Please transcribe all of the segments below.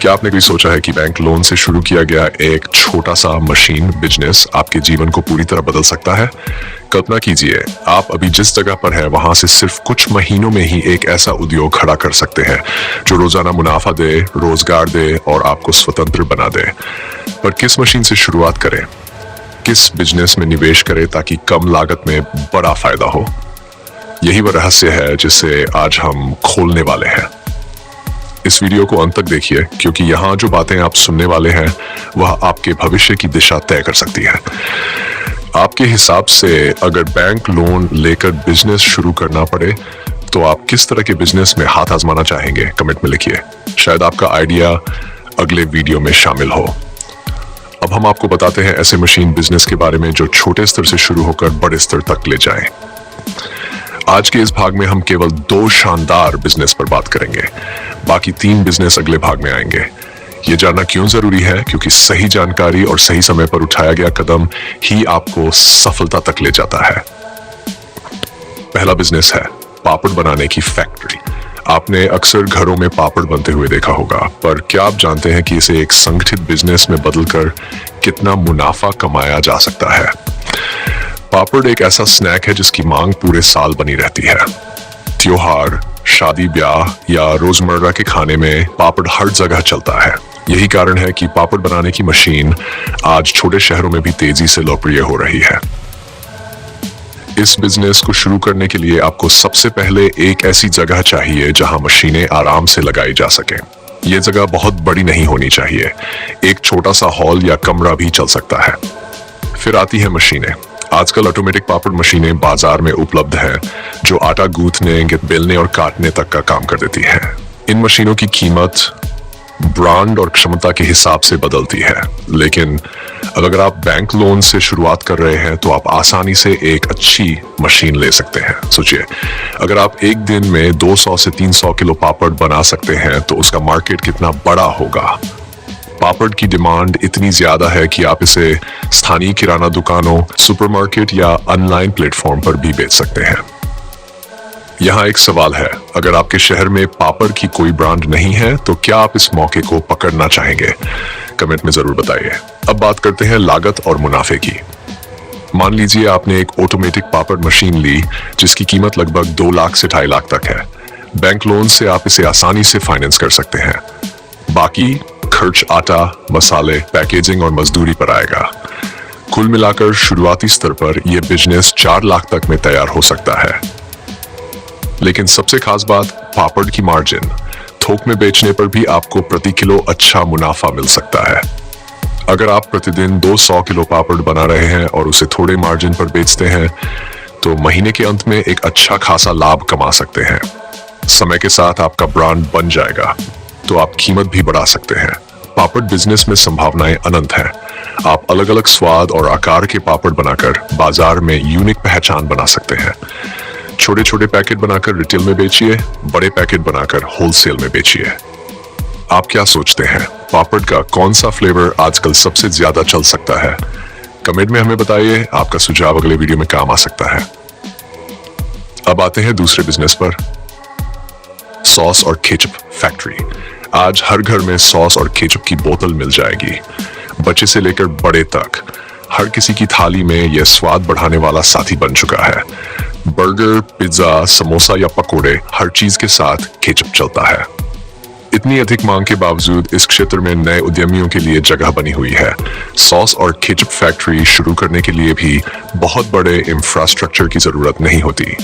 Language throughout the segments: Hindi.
क्या आपने कभी सोचा है कि बैंक लोन से शुरू किया गया एक छोटा सा मशीन बिजनेस आपके जीवन को पूरी तरह बदल सकता है? कल्पना कीजिए, आप अभी जिस जगह पर हैं वहां से सिर्फ कुछ महीनों में ही एक ऐसा उद्योग खड़ा कर सकते हैं जो रोजाना मुनाफा दे, रोजगार दे और आपको स्वतंत्र बना दे। पर किस मशीन से शुरुआत करें? किस बिजनेस में निवेश करें ताकि कम लागत में बड़ा फायदा हो? यही वह रहस्य है जिसे आज हम खोलने वाले हैं। इस वीडियो को अंत तक देखिए, क्योंकि यहाँ जो बातें आप सुनने वाले हैं वह आपके भविष्य की दिशा तय कर सकती है। आपके हिसाब से अगर बैंक लोन लेकर बिजनेस शुरू करना पड़े तो आप किस तरह के बिजनेस में हाथ आजमाना चाहेंगे? कमेंट में लिखिए, शायद आपका आइडिया अगले वीडियो में शामिल हो। अब हम आपको बताते हैं ऐसे मशीन बिजनेस के बारे में जो छोटे स्तर से शुरू होकर बड़े स्तर तक ले जाएं। आज के इस भाग में हम केवल 2 शानदार बिजनेस पर बात करेंगे, बाकी 3 बिजनेस अगले भाग में आएंगे। ये जानना क्यों जरूरी है? क्योंकि सही जानकारी और सही समय पर उठाया गया कदम ही आपको सफलता तक ले जाता है। पहला बिजनेस है पापड़ बनाने की फैक्ट्री। आपने अक्सर घरों में पापड़ बनते हुए देखा होगा, पर क्या आप जानते हैं कि इसे एक संगठित बिजनेस में बदलकर कितना मुनाफा कमाया जा सकता है? पापड़ एक ऐसा स्नैक है जिसकी मांग पूरे साल बनी रहती है। त्योहार, शादी ब्याह या रोजमर्रा के खाने में पापड़ हर जगह चलता है। यही कारण है कि पापड़ बनाने की मशीन आज छोटे शहरों में भी तेजी से लोकप्रिय हो रही है। इस बिजनेस को शुरू करने के लिए आपको सबसे पहले एक ऐसी जगह चाहिए जहां मशीनें आराम से लगाई जा सकें। यह जगह बहुत बड़ी नहीं होनी चाहिए, एक छोटा सा हॉल या कमरा भी चल सकता है। फिर आती है मशीनें। आजकल ऑटोमेटिक पापड़ मशीनें बाजार में उपलब्ध हैं जो आटा गूंथने, बेलने और काटने तक का काम कर देती हैं। इन मशीनों की कीमत ब्रांड और क्षमता के हिसाब से बदलती है, लेकिन अगर आप बैंक लोन से शुरुआत कर रहे हैं तो आप आसानी से एक अच्छी मशीन ले सकते हैं। सोचिए, अगर आप एक दिन में 200 से 300 किलो पापड़ बना सकते हैं तो उसका मार्केट कितना बड़ा होगा। पापड़ की डिमांड इतनी ज्यादा है कि आप इसे स्थानीय किराना दुकानों, सुपरमार्केट या ऑनलाइन प्लेटफॉर्म पर भी बेच सकते हैं। यहाँ एक सवाल है, अगर आपके शहर में पापड़ की कोई ब्रांड नहीं है तो क्या आप इस मौके को पकड़ना चाहेंगे? कमेंट में जरूर बताइए। अब बात करते हैं लागत और मुनाफे की। मान लीजिए आपने एक ऑटोमेटिक पापड़ मशीन ली जिसकी कीमत लगभग 2 लाख से 2.5 लाख तक है। बैंक लोन से आप इसे आसानी से फाइनेंस कर सकते हैं। बाकी खर्च आटा, मसाले, पैकेजिंग और मजदूरी पर आएगा। कुल मिलाकर शुरुआती स्तर पर यह बिजनेस 4 लाख तक में तैयार हो सकता है। लेकिन सबसे खास बात पापड़ की मार्जिन। थोक में बेचने पर भी आपको प्रति किलो अच्छा मुनाफा मिल सकता है। अगर आप प्रतिदिन 200 किलो पापड़ बना रहे हैं और उसे थोड़े मार्जिन पर बेचते हैं तो महीने के अंत में एक अच्छा खासा लाभ कमा सकते हैं। समय के साथ आपका ब्रांड बन जाएगा तो आप कीमत भी बढ़ा सकते हैं। पापड़ बिजनेस में संभावनाएं अनंत हैं। आप अलग अलग स्वाद और आकार के पापड़ बनाकर बाजार में यूनिक पहचान बना सकते हैं। छोटे छोटे पैकेट बनाकर रिटेल में बेचिए, बड़े पैकेट बनाकर होलसेल में बेचिए। आप क्या सोचते हैं, पापड़ का कौन सा फ्लेवर आजकल सबसे ज्यादा चल सकता है? कमेंट में हमें बताइए, आपका सुझाव अगले वीडियो में काम आ सकता है। अब आते हैं दूसरे बिजनेस पर, सॉस और केचप फैक्ट्री। आज हर घर में सॉस और केचप की बोतल मिल जाएगी। बच्चे से लेकर बड़े तक हर किसी की थाली में यह स्वाद बढ़ाने वाला साथी बन चुका है। बर्गर, पिज्जा, समोसा या पकोड़े, हर चीज के साथ केचप चलता है। इतनी अधिक मांग के बावजूद इस क्षेत्र में नए उद्यमियों के लिए जगह बनी हुई है। सॉस और केचप फैक्ट्री शुरू करने के लिए भी बहुत बड़े इंफ्रास्ट्रक्चर की जरूरत नहीं होती।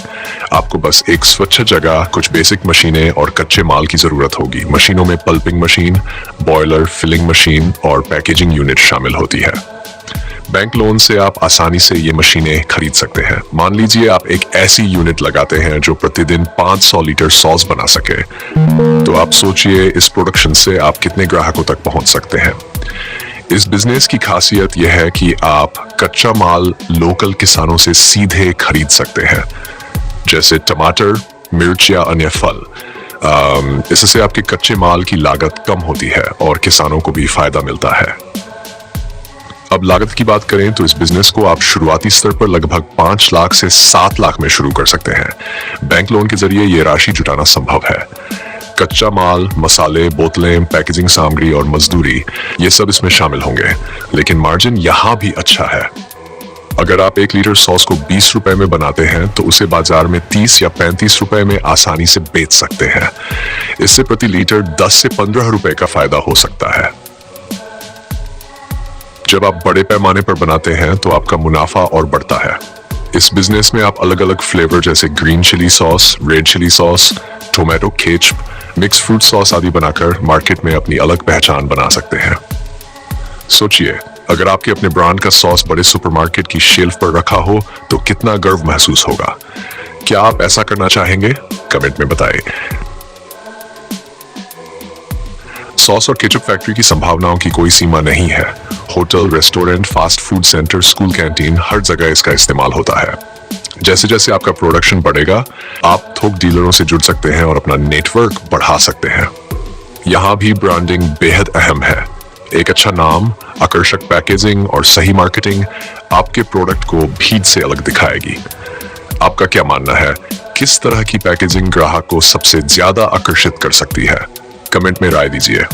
आपको बस एक स्वच्छ जगह, कुछ बेसिक मशीनें और कच्चे माल की जरूरत होगी। मशीनों में pulping machine, boiler, filling machine और पैकेजिंग यूनिट शामिल होती है। बैंक लोन से आप आसानी से ये मशीनें खरीद सकते हैं। मान लीजिए आप एक ऐसी यूनिट लगाते हैं जो प्रतिदिन 500 लीटर सॉस बना सके, तो आप सोचिए इस प्रोडक्शन से आप कितने ग्राहकों तक पहुंच सकते हैं। इस बिजनेस की खासियत यह है कि आप कच्चा माल लोकल किसानों से सीधे खरीद सकते हैं, जैसे टमाटर, मिर्च या अन्य फल। इससे आपके कच्चे माल की लागत कम होती है और किसानों को भी फायदा मिलता है। अब लागत की बात करें तो इस बिजनेस को आप शुरुआती स्तर पर लगभग 5 लाख से 7 लाख में शुरू कर सकते हैं। बैंक लोन के जरिए ये राशि जुटाना संभव है। कच्चा माल, मसाले, बोतलें, पैकेजिंग सामग्री और मजदूरी, ये सब इसमें शामिल होंगे, लेकिन मार्जिन यहाँ भी अच्छा है। अगर आप 1 लीटर सॉस को 20 रुपए में बनाते हैं तो उसे बाजार में 30 या 35 रुपए में आसानी से बेच सकते हैं। इससे प्रति लीटर 10 से 15 रुपए का फायदा हो सकता है। जब आप बड़े पैमाने पर बनाते हैं तो आपका मुनाफा और बढ़ता है। इस बिजनेस में आप अलग अलग फ्लेवर जैसे green chilli sauce, red chilli sauce, tomato ketchup, mix fruit sauce आदि बनाकर मार्केट में अपनी अलग पहचान बना सकते हैं। सोचिए, अगर आपके अपने ब्रांड का सॉस बड़े सुपरमार्केट की शेल्फ पर रखा हो तो कितना गर्व महसूस होगा। क्या आप ऐसा करना चाहेंगे? कमेंट में बताएं। सॉस और केचप फैक्ट्री की संभावनाओं की कोई सीमा नहीं है। Hotel, restaurant, fast food centre, school canteen, हर जगह इसका इस्तेमाल होता है। जैसे जैसे आपका प्रोडक्शन बढ़ेगा, आप थोक डीलरों से जुड़ सकते हैं और अपना नेटवर्क बढ़ा सकते हैं। यहाँ भी ब्रांडिंग बेहद अहम है। एक अच्छा नाम, आकर्षक पैकेजिंग और सही मार्केटिंग आपके प्रोडक्ट को भीड़ से अलग दिखाएगी। आपका क्या मानना है? किस तरह की पैकेजिंग ग्राहक को सबसे ज्यादा आकर्षित कर सकती है? कमेंट में राय दीजिए।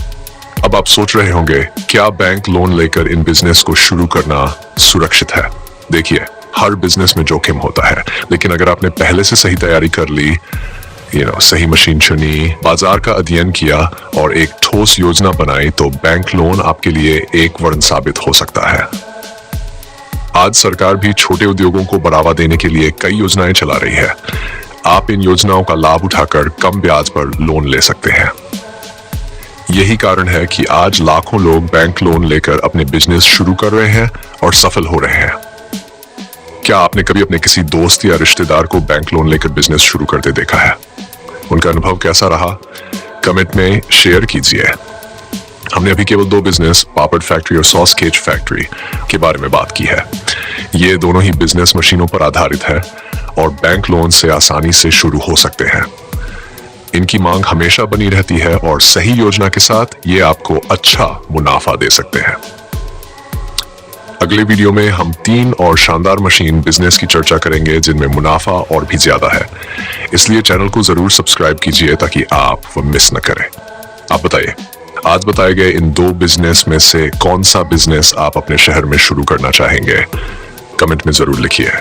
अब आप सोच रहे होंगे, क्या बैंक लोन लेकर इन बिजनेस को शुरू करना सुरक्षित है? देखिए, हर बिजनेस में जोखिम होता है, लेकिन अगर आपने पहले से सही तैयारी कर ली, सही मशीन चुनी, बाजार का अध्ययन किया और एक ठोस योजना बनाई, तो बैंक लोन आपके लिए एक वरदान साबित हो सकता है। आज सरकार भी छोटे उद्योगों को बढ़ावा देने के लिए कई योजनाएं चला रही है। आप इन योजनाओं का लाभ उठाकर कम ब्याज पर लोन ले सकते हैं। यही कारण है कि आज लाखों लोग बैंक लोन लेकर अपने बिजनेस शुरू कर रहे हैं और सफल हो रहे हैं। क्या आपने कभी अपने किसी दोस्त या रिश्तेदार को बैंक लोन लेकर बिजनेस शुरू करते देखा है? उनका अनुभव कैसा रहा? कमेंट में शेयर कीजिए। हमने अभी केवल 2 बिजनेस, पापड़ फैक्ट्री और सॉस केच फैक्ट्री के बारे में बात की है। ये दोनों ही बिजनेस मशीनों पर आधारित है और बैंक लोन से आसानी से शुरू हो सकते हैं। इनकी मांग हमेशा बनी रहती है और सही योजना के साथ ये आपको अच्छा मुनाफा दे सकते हैं। अगले वीडियो में हम 3 और शानदार मशीन बिजनेस की चर्चा करेंगे जिनमें मुनाफा और भी ज्यादा है। इसलिए चैनल को जरूर सब्सक्राइब कीजिए ताकि आप वो मिस न करें। आप बताइए, आज बताए गए इन 2 बिजनेस में से कौन सा बिजनेस आप अपने शहर में शुरू करना चाहेंगे? कमेंट में जरूर लिखिए।